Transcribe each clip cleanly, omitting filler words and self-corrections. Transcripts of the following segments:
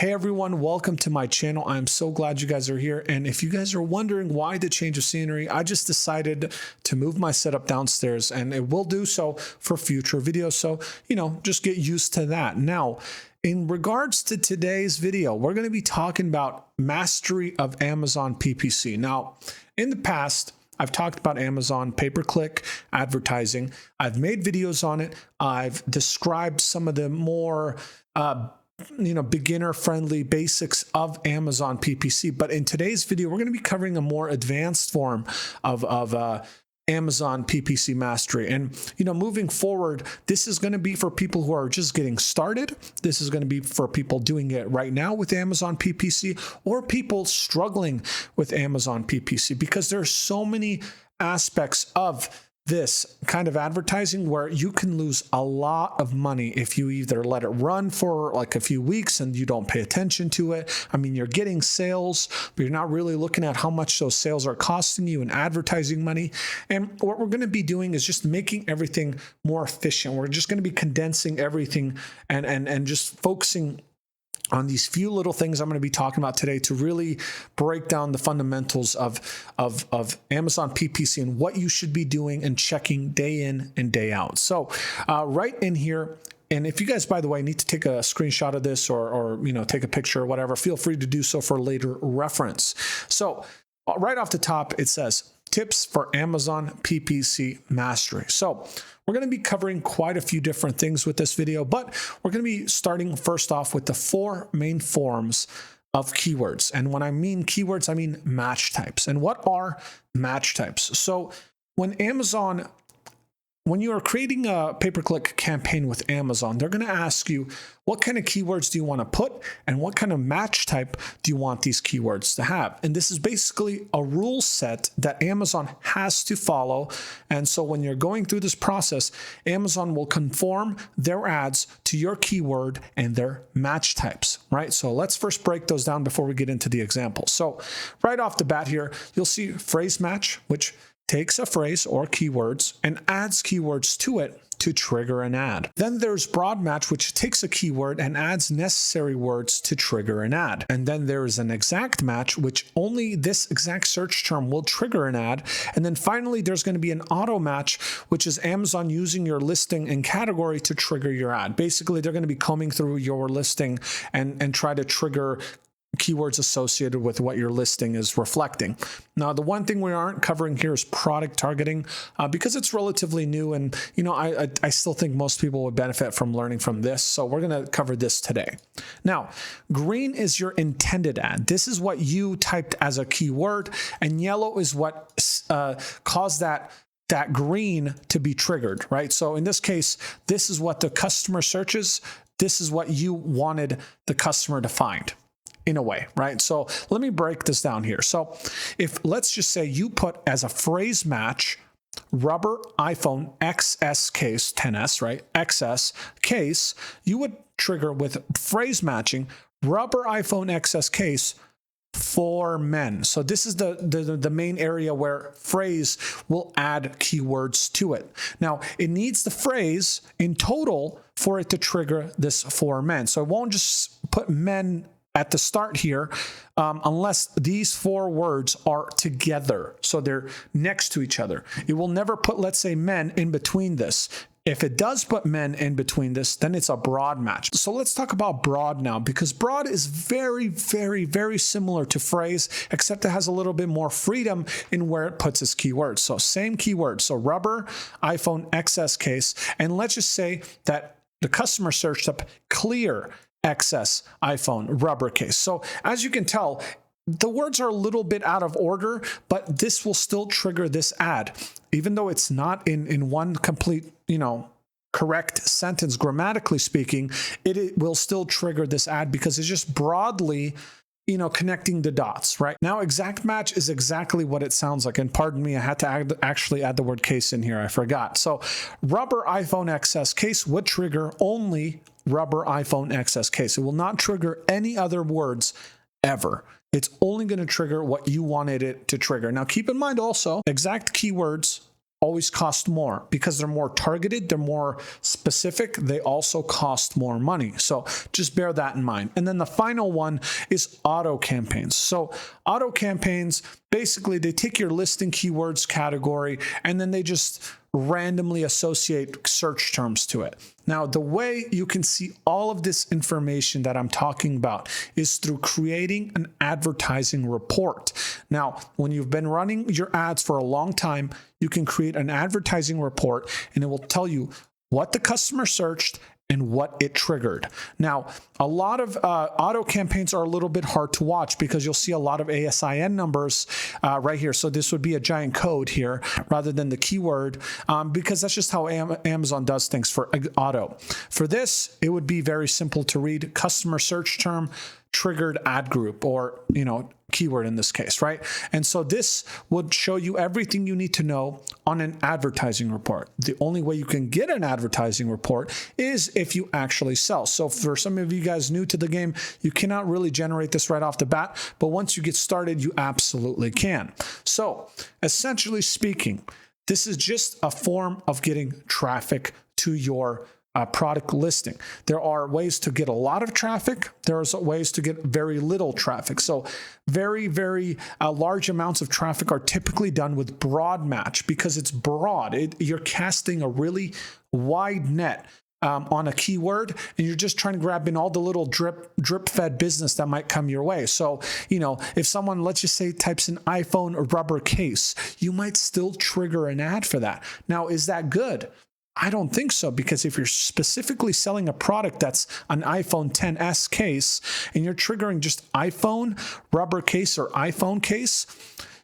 Hey everyone, welcome to my channel. I'm so glad you guys are here. And if you guys are wondering why the change of scenery, I just decided to move my setup downstairs, and it will do so for future videos. So, just get used to that. Now, in regards to today's video, we're going to be talking about mastery of Amazon PPC. Now, in the past, I've talked about Amazon pay-per-click advertising. I've made videos on it. I've described some of the more beginner-friendly basics of Amazon PPC. But in today's video, we're going to be covering a more advanced form of Amazon PPC mastery. And, moving forward, this is going to be for people who are just getting started. This is going to be for people doing it right now with Amazon PPC, or people struggling with Amazon PPC, because there are so many aspects of this kind of advertising where you can lose a lot of money if you either let it run for like a few weeks and you don't pay attention to it. I mean, you're getting sales, but you're not really looking at how much those sales are costing you in advertising money. And what we're going to be doing is just making everything more efficient. We're just going to be condensing everything and just focusing on these few little things I'm going to be talking about today to really break down the fundamentals of Amazon PPC and what you should be doing and checking day in and day out. So right in here, and if you guys, by the way, need to take a screenshot of this or take a picture or whatever, feel free to do so for later reference. So right off the top, it says tips for Amazon PPC mastery. So we're going to be covering quite a few different things with this video, but we're going to be starting first off with the 4 main forms of keywords. And when I mean keywords, I mean match types. And what are match types? So when you are creating a pay-per-click campaign with Amazon, they're going to ask you, what kind of keywords do you want to put and what kind of match type do you want these keywords to have? And this is basically a rule set that Amazon has to follow. And so when you're going through this process, Amazon will conform their ads to your keyword and their match types, right? So let's first break those down before we get into the examples. So right off the bat here, you'll see phrase match, which takes a phrase or keywords and adds keywords to it to trigger an ad. Then there's broad match, which takes a keyword and adds necessary words to trigger an ad. And then there is an exact match, which only this exact search term will trigger an ad. And then finally, there's going to be an auto match, which is Amazon using your listing and category to trigger your ad. Basically, they're going to be combing through your listing and try to trigger keywords associated with what your listing is reflecting. Now, the one thing we aren't covering here is product targeting because it's relatively new, and I still think most people would benefit from learning from this. So we're going to cover this today. Now, green is your intended ad. This is what you typed as a keyword, and yellow is what caused that green to be triggered, right? So in this case, this is what the customer searches. This is what you wanted the customer to find, in a way, right? So let me break this down here. So if let's just say you put as a phrase match rubber iPhone XS case, 10S, right? XS case, you would trigger with phrase matching rubber iPhone XS case for men. So this is the main area where phrase will add keywords to it. Now, it needs the phrase in total for it to trigger this for men. So it won't just put men at the start here, unless these 4 words are together. So they're next to each other. It will never put, let's say, men in between this. If it does put men in between this, then it's a broad match. So let's talk about broad now, because broad is very, very, very similar to phrase, except it has a little bit more freedom in where it puts its keywords. So same keyword. So rubber, iPhone XS case. And let's just say that the customer searched up clear XS iPhone rubber case. So as you can tell, the words are a little bit out of order, but this will still trigger this ad. Even though it's not in one complete, correct sentence, grammatically speaking, it will still trigger this ad because it's just broadly connecting the dots, right? Now, exact match is exactly what it sounds like. And pardon me, I had to actually add the word case in here. I forgot. So rubber iPhone XS case would trigger only rubber iPhone XS case. It will not trigger any other words ever. It's only going to trigger what you wanted it to trigger. Now, keep in mind also, exact keywords always cost more because they're more targeted, they're more specific, they also cost more money. So just bear that in mind. And then the final one is auto campaigns. So auto campaigns, basically they take your listing keywords category and then they just randomly associate search terms to it. Now, the way you can see all of this information that I'm talking about is through creating an advertising report. Now, when you've been running your ads for a long time, you can create an advertising report and it will tell you what the customer searched and what it triggered. Now, a lot of auto campaigns are a little bit hard to watch because you'll see a lot of ASIN numbers right here. So this would be a giant code here rather than the keyword because that's just how Amazon does things for auto. For this, it would be very simple to read: customer search term, triggered ad group, or, keyword in this case, right? And so this would show you everything you need to know on an advertising report. The only way you can get an advertising report is if you actually sell. So for some of you guys new to the game, you cannot really generate this right off the bat, but once you get started, you absolutely can. So essentially speaking, this is just a form of getting traffic to your product listing. There are ways to get a lot of traffic. There's ways to get very little traffic. So very, very large amounts of traffic are typically done with broad match because it's broad. You're casting a really wide net on a keyword, and you're just trying to grab in all the little drip fed business that might come your way. So, if someone, let's just say, types in iPhone or rubber case, you might still trigger an ad for that. Now, is that good? I don't think so, because if you're specifically selling a product that's an iPhone XS case and you're triggering just iPhone rubber case or iPhone case,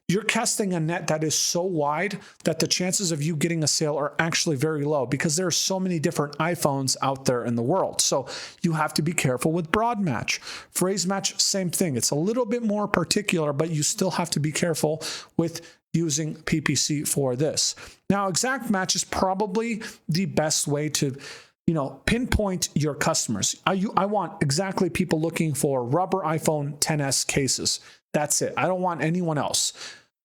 you're casting a net that is so wide that the chances of you getting a sale are actually very low because there are so many different iPhones out there in the world. So you have to be careful with broad match. Phrase match, same thing. It's a little bit more particular, but you still have to be careful with using PPC for this. Now, exact match is probably the best way to, pinpoint your customers. I want exactly people looking for rubber iPhone XS cases. That's it. I don't want anyone else.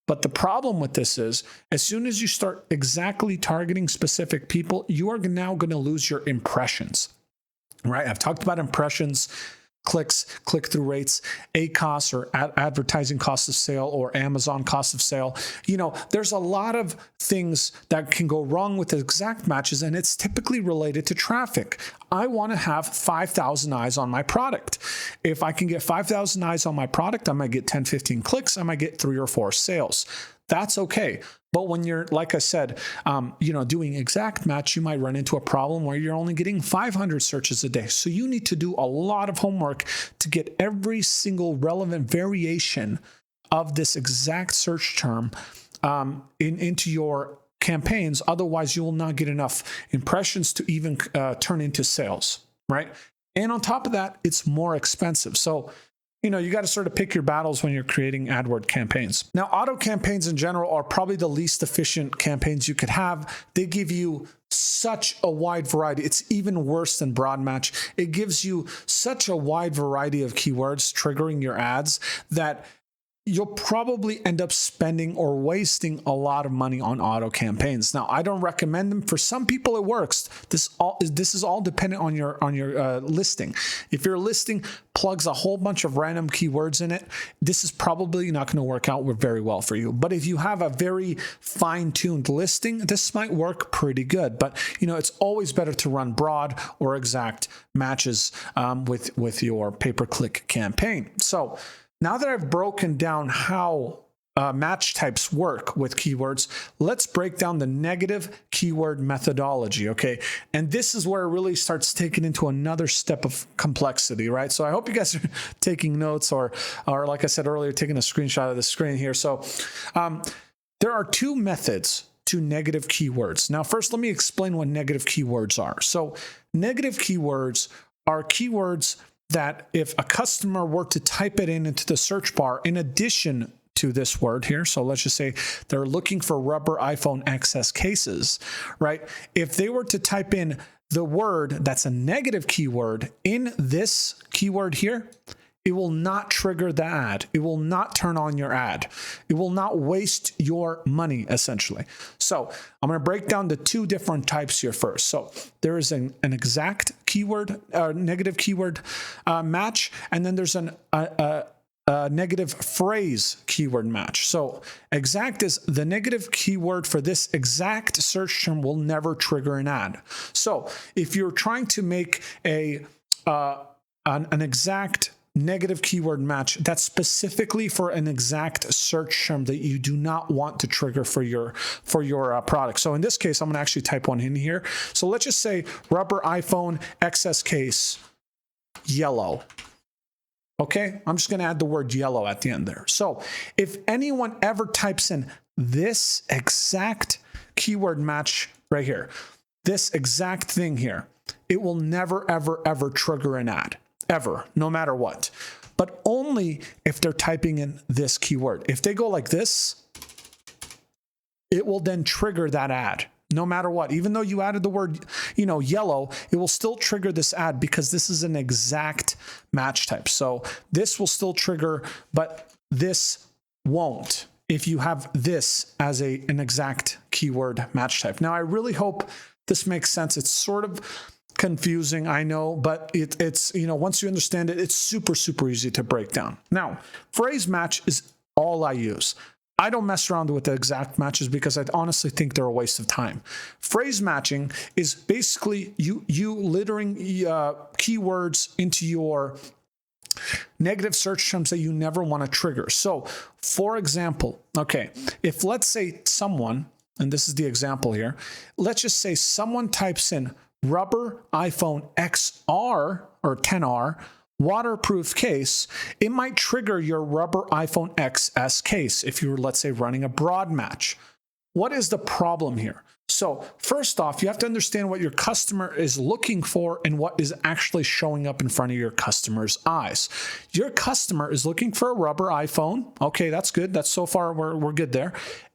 But the problem with this is, as soon as you start exactly targeting specific people, you are now going to lose your impressions, right? I've talked about impressions, clicks, click-through rates, ACoS or advertising cost of sale, or Amazon cost of sale. There's a lot of things that can go wrong with exact matches, and it's typically related to traffic. I want to have 5,000 eyes on my product. If I can get 5,000 eyes on my product, I might get 10, 15 clicks. I might get 3 or 4 sales. That's okay. But when you're, like I said, doing exact match, you might run into a problem where you're only getting 500 searches a day. So you need to do a lot of homework to get every single relevant variation of this exact search term into your campaigns. Otherwise, you will not get enough impressions to even turn into sales, right? And on top of that, it's more expensive. So you got to sort of pick your battles when you're creating AdWord campaigns. Now, auto campaigns in general are probably the least efficient campaigns you could have. They give you such a wide variety. It's even worse than broad match. It gives you such a wide variety of keywords triggering your ads that you'll probably end up spending or wasting a lot of money on auto campaigns. Now, I don't recommend them. For some people, it works. This is all dependent on your listing. If your listing plugs a whole bunch of random keywords in it, this is probably not going to work out very well for you. But if you have a very fine-tuned listing, this might work pretty good. But it's always better to run broad or exact matches with your pay-per-click campaign. So now that I've broken down how match types work with keywords, let's break down the negative keyword methodology, okay? And this is where it really starts taking into another step of complexity, right? So I hope you guys are taking notes or like I said earlier, taking a screenshot of the screen here. So there are 2 methods to negative keywords. Now, first, let me explain what negative keywords are. So negative keywords are keywords that if a customer were to type it into the search bar in addition to this word here, so let's just say they're looking for rubber iPhone XS cases, right? If they were to type in the word that's a negative keyword in this keyword here, it will not trigger the ad. It will not turn on your ad. It will not waste your money, essentially. So I'm going to break down the two different types here first. So there is an exact keyword, negative keyword match, and then there's a negative phrase keyword match. So exact is the negative keyword for this exact search term will never trigger an ad. So if you're trying to make an exact negative keyword match that's specifically for an exact search term that you do not want to trigger for your product. So in this case, I'm going to actually type one in here. So let's just say rubber iPhone XS case yellow. Okay, I'm just going to add the word yellow at the end there. So if anyone ever types in this exact keyword match right here, this exact thing here, it will never, ever, ever trigger an ad. Ever, no matter what, but only if they're typing in this keyword. If they go like this, it will then trigger that ad, no matter what. Even though you added the word, yellow, it will still trigger this ad because this is an exact match type. So this will still trigger, but this won't if you have this as an exact keyword match type. Now, I really hope this makes sense. It's sort of confusing, I know, but it's once you understand it, it's super, super easy to break down. Now, phrase match is all I use. I don't mess around with the exact matches because I honestly think they're a waste of time. Phrase matching is basically you littering keywords into your negative search terms that you never want to trigger. So, for example, okay, if let's say someone, and this is the example here, let's just say someone types in rubber iPhone XR or 10R waterproof case, it might trigger your rubber iPhone XS case if you were, let's say, running a broad match. What is the problem here? So first off, you have to understand what your customer is looking for and what is actually showing up in front of your customer's eyes. Your customer is looking for a rubber iPhone. Okay, that's good. That's so far we're good there.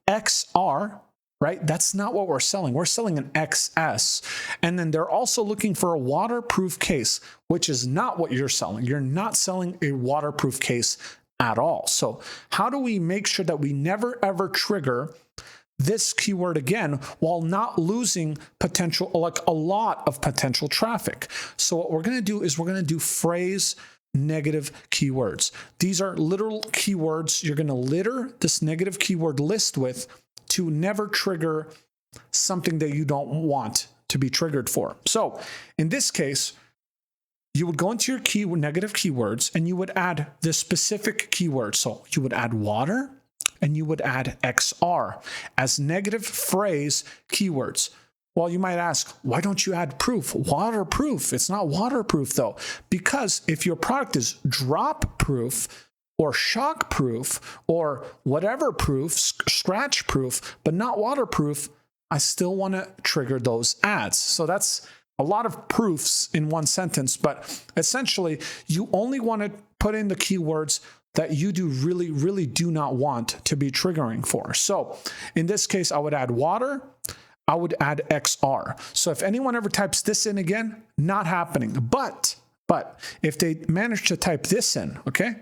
XR, right? That's not what we're selling. We're selling an XS. And then they're also looking for a waterproof case, which is not what you're selling. You're not selling a waterproof case at all. So how do we make sure that we never ever trigger this keyword again while not losing potential, like a lot of potential traffic? So what we're going to do is we're going to do phrase negative keywords. These are literal keywords you're going to litter this negative keyword list with to never trigger something that you don't want to be triggered for. So in this case, you would go into your negative keywords and you would add the specific keyword. So you would add water and you would add XR as negative phrase keywords. Well, you might ask, why don't you add proof? Waterproof. It's not waterproof though, because if your product is drop proof, or shock proof, or whatever proof, scratch proof, but not waterproof, I still want to trigger those ads. So that's a lot of proofs in one sentence, but essentially you only want to put in the keywords that you do really, really do not want to be triggering for. So in this case, I would add water, I would add XR. So if anyone ever types this in again, not happening. But if they manage to type this in, okay,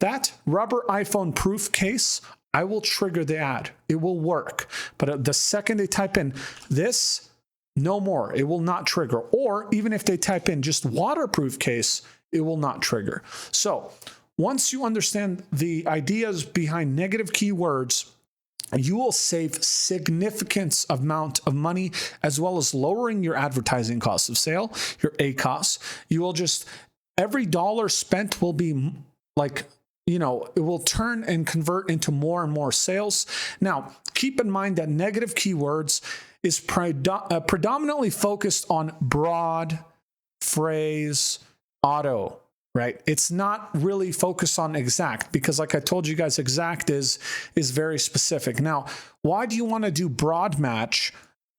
that rubber iPhone proof case, I will trigger the ad. It will work. But the second they type in this, no more. It will not trigger. Or even if they type in just waterproof case, it will not trigger. So once you understand the ideas behind negative keywords, you will save significant amount of money, as well as lowering your advertising cost of sale, your ACoS. You will just, every dollar spent will be like, it will turn and convert into more and more sales. Now, keep in mind that negative keywords is predominantly focused on broad, phrase, auto, right? It's not really focused on exact because, like I told you guys, exact is very specific. Now, why do you want to do broad match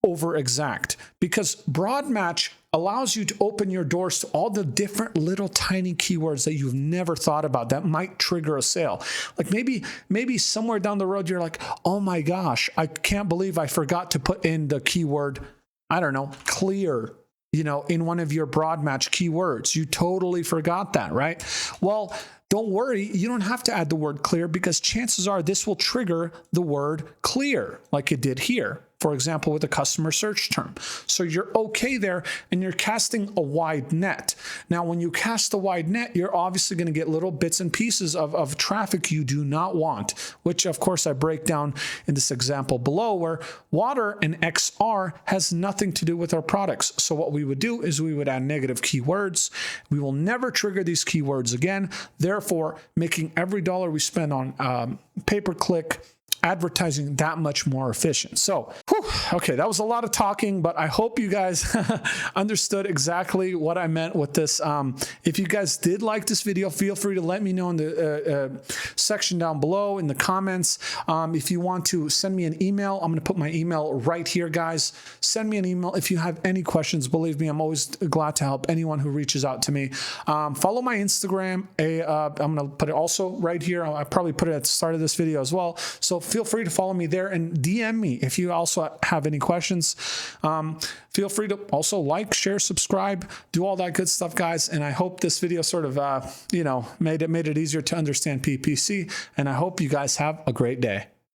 over exact? Because broad match allows you to open your doors to all the different little tiny keywords that you've never thought about that might trigger a sale. Like maybe somewhere down the road, you're like, oh my gosh, I can't believe I forgot to put in the keyword, I don't know, clear in one of your broad match keywords. You totally forgot that, right? Well, don't worry, you don't have to add the word clear, because chances are this will trigger the word clear like it did here, for example, with a customer search term. So you're okay there, and you're casting a wide net. Now, when you cast a wide net, you're obviously going to get little bits and pieces of traffic you do not want, which of course I break down in this example below, where water and XR has nothing to do with our products. So what we would do is we would add negative keywords. We will never trigger these keywords again, therefore making every dollar we spend on pay-per-click advertising that much more efficient. So, okay, that was a lot of talking, but I hope you guys understood exactly what I meant with this. If you guys did like this video, feel free to let me know in the section down below in the comments. If you want to send me an email, I'm going to put my email right here, guys. Send me an email if you have any questions. Believe me, I'm always glad to help anyone who reaches out to me. Follow my Instagram. I'm going to put it also right here. I probably put it at the start of this video as well. So feel free to follow me there and DM me if you also have any questions. Feel free to also like, share, subscribe, do all that good stuff, guys. And I hope this video sort of, made it easier to understand PPC. And I hope you guys have a great day.